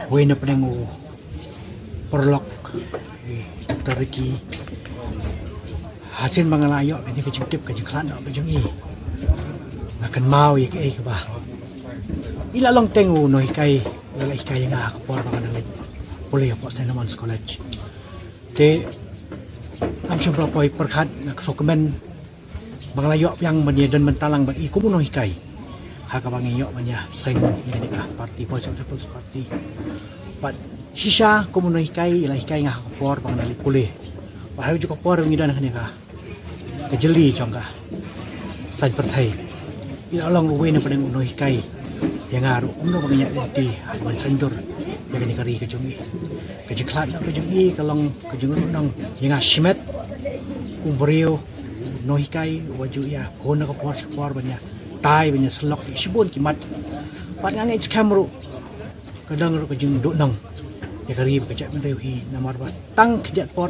Buena penengu perlok teriki hasil mangalayo kanya kecintip kanya kelan kanya i akan mau ya ke bah ilalong tengu no hikai lala hikai nga akapor bangan nalit boleh apa St. Lamans College te am siyempre po ay perkat nagsokumen mangalayo yang menyedan mentalang bagi kumu no hikai hakabangiyo manya seng ini ka party People's Party pat sisa kumu no hikai ila hikai nga akapor bangan nalit boleh bahaya juga por ngidan kanya ka kejeli jongka san perthai ilalong luwe na padang uno hikai yang ngaruh umno banyak enti man sendur yang ni kari kejungi kejeklat nak kejungi kalong kejungi nang yang asmet umbrio no hikai waju ya kona ko por banyak tai banyak selok sibun kimat pat ngang kamru kadang ro kejung duk nang ya kari kejak men rehi namar ba tang kejat por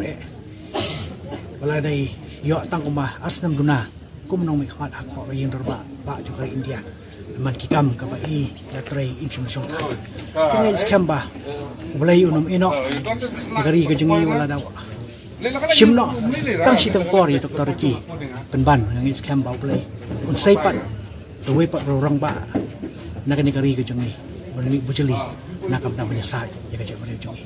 wala dai yo tang kumah asnam duna kum nong mikmat hak ko yin derba ba juga India man kikam ka ba i latre information ta kingai scam ba ulai unum ino negari ke jengi wala daw simno tang si tang por ya doktor ki penban ngai scam ba ulai un sai pat dewe pat rorang ba na negari ke jengi bani bujeli nakam ta banyak sai ya ka jengi